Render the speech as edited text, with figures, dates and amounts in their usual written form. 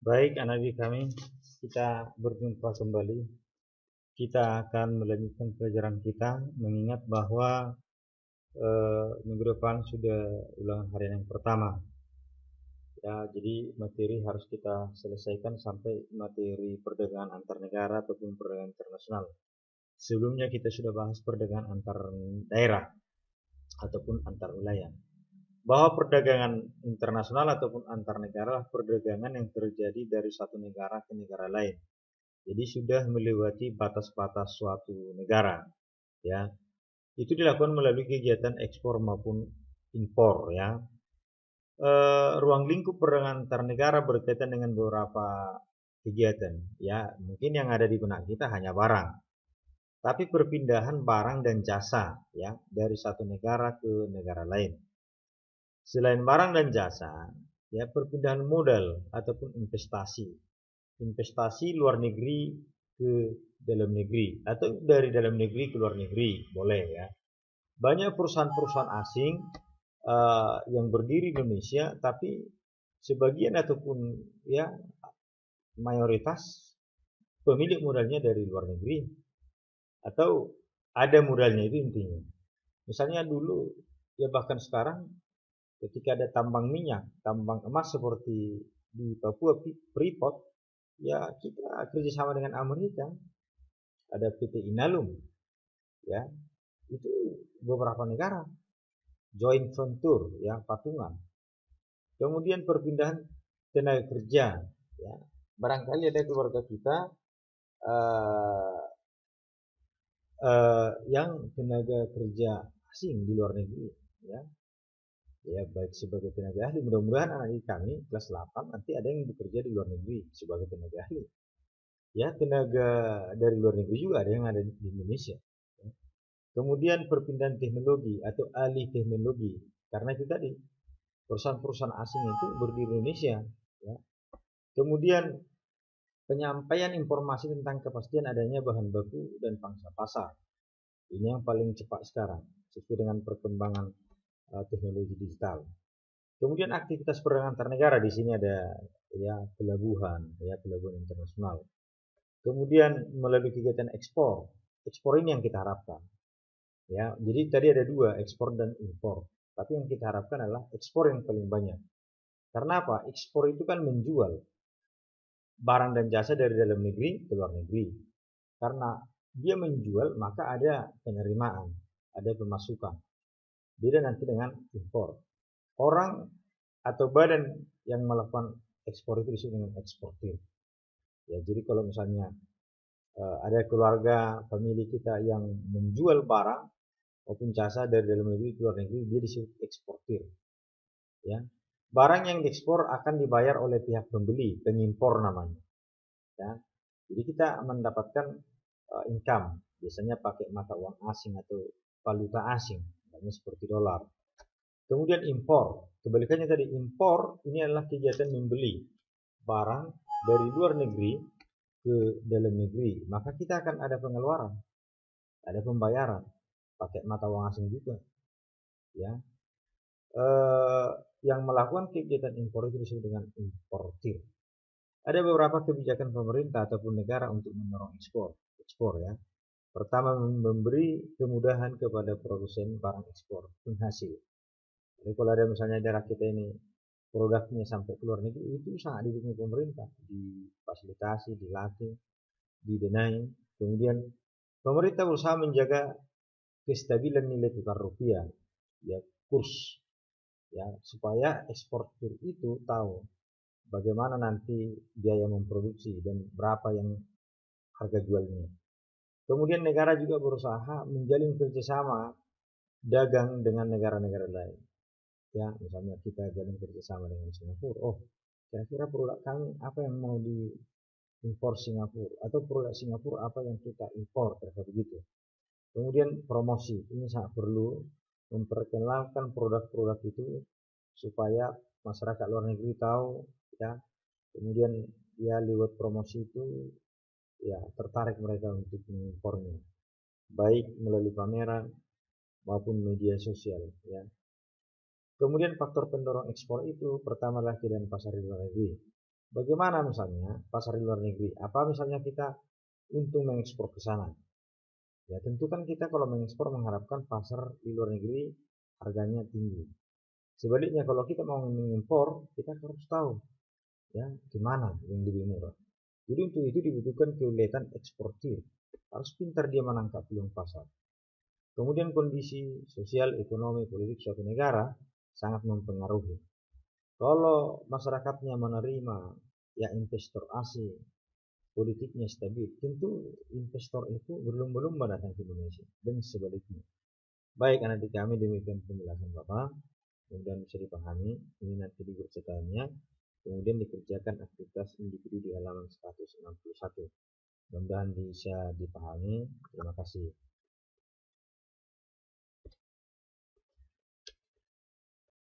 Baik, anak didik kami, kita berjumpa kembali. Kita akan melanjutkan pelajaran kita, mengingat bahwa minggu depan sudah ulangan harian yang pertama. Ya, jadi materi harus kita selesaikan sampai materi perdagangan antar negara ataupun perdagangan internasional. Sebelumnya kita sudah bahas perdagangan antar daerah ataupun antar wilayah. Bahwa perdagangan internasional ataupun antar negara adalah perdagangan yang terjadi dari satu negara ke negara lain. Jadi sudah melewati batas-batas suatu negara, ya. Itu dilakukan melalui kegiatan ekspor maupun impor, ya. Ruang lingkup perdagangan antar negara berkaitan dengan beberapa kegiatan, ya. Mungkin yang ada di benak kita hanya barang, tapi perpindahan barang dan jasa, ya, dari satu negara ke negara lain. Selain barang dan jasa, ya, perpindahan modal ataupun investasi. Investasi luar negeri ke dalam negeri atau dari dalam negeri ke luar negeri, boleh, ya. Banyak perusahaan-perusahaan asing yang berdiri di Indonesia, tapi sebagian ataupun, ya, mayoritas pemilik modalnya dari luar negeri atau ada modalnya, itu intinya. Misalnya dulu, ya, bahkan sekarang ketika ada tambang minyak, tambang emas seperti di Papua Freeport, ya, kita kerjasama dengan Amerika. Ada PT Inalum, ya, itu beberapa negara joint venture, ya, patungan. Kemudian perpindahan tenaga kerja, ya, barangkali ada keluarga kita uh, yang tenaga kerja asing di luar negeri, ya, ya, baik sebagai tenaga ahli. Mudah-mudahan anak didik kami kelas 8 nanti ada yang bekerja di luar negeri sebagai tenaga ahli, ya. Tenaga dari luar negeri juga ada yang ada di Indonesia, ya. Kemudian perpindahan teknologi atau alih teknologi, karena itu tadi perusahaan-perusahaan asing itu berdiri di Indonesia, ya. Kemudian penyampaian informasi tentang kepastian adanya bahan baku dan pangsa pasar. Ini yang paling cepat sekarang sesuai dengan perkembangan teknologi digital. Kemudian aktivitas perdagangan antar negara, di sini ada, ya, pelabuhan, ya, pelabuhan internasional. Kemudian melalui kegiatan ekspor. Ekspor ini yang kita harapkan. Ya, jadi tadi ada dua, ekspor dan impor. Tapi yang kita harapkan adalah ekspor yang paling banyak. Karena apa? Ekspor itu kan menjual barang dan jasa dari dalam negeri ke luar negeri. Karena dia menjual, maka ada penerimaan, ada pemasukan. Beda nanti dengan impor. Orang atau badan yang melakukan ekspor itu disebut dengan eksportir. Ya, jadi kalau misalnya ada keluarga famili kita yang menjual barang maupun jasa dari dalam negeri ke luar negeri, dia disebut eksportir, ya. Barang yang diekspor akan dibayar oleh pihak pembeli, pengimpor namanya, ya. Jadi kita mendapatkan income biasanya pakai mata uang asing atau valuta asing, misalnya seperti dolar. Kemudian impor, kebalikannya tadi. Impor ini adalah kegiatan membeli barang dari luar negeri ke dalam negeri, maka kita akan ada pengeluaran, ada pembayaran pakai mata uang asing juga, ya. eh, yang melakukan kegiatan impor itu disebut dengan importir. Ada beberapa kebijakan pemerintah ataupun negara untuk mendorong ekspor, ya. Pertama, memberi kemudahan kepada produsen barang ekspor, penghasil. Jadi kalau ada misalnya daerah kita ini produknya sampai ke luar negeri, itu sangat didukung pemerintah, difasilitasi, dilatih, didanai. Kemudian pemerintah berusaha menjaga kestabilan nilai tukar rupiah, ya, kurs, ya, supaya eksportir itu tahu bagaimana nanti biaya memproduksi dan berapa yang harga jualnya. Kemudian negara juga berusaha menjalin kerjasama dagang dengan negara-negara lain, ya. Misalnya kita jalin kerjasama dengan Singapura. Oh, kira-kira produk kami apa yang mau diimpor Singapura, atau produk Singapura apa yang kita impor, kira begitu. Kemudian promosi, ini sangat perlu memperkenalkan produk-produk itu supaya masyarakat luar negeri tahu, ya. Kemudian, ya, lewat promosi itu, ya, tertarik mereka untuk mengimpornya, baik melalui pameran maupun media sosial, ya. Kemudian faktor pendorong ekspor itu pertama adalah keadaan pasar di luar negeri. Bagaimana misalnya pasar di luar negeri? Apa misalnya kita untung mengekspor ke sana? Ya tentu kan kita kalau mengekspor mengharapkan pasar di luar negeri harganya tinggi. Sebaliknya kalau kita mau mengimpor, kita harus tahu ya di mana yang lebih murah. Jadi untuk itu dibutuhkan keuletan eksportir. Harus pintar dia menangkap peluang pasar. Kemudian kondisi sosial, ekonomi, politik suatu negara sangat mempengaruhi. Kalau masyarakatnya menerima ya investor asing, politiknya stabil, tentu investor itu berlomba-lomba datang ke Indonesia dan sebaliknya. Baik anak didik kami, demikian penjelasan Bapak. Kemudian bisa dipahami, ini nanti dibercetanya, kemudian dikerjakan aktivitas individu di halaman 161. Mudah-mudahan bisa dipahami. Terima kasih.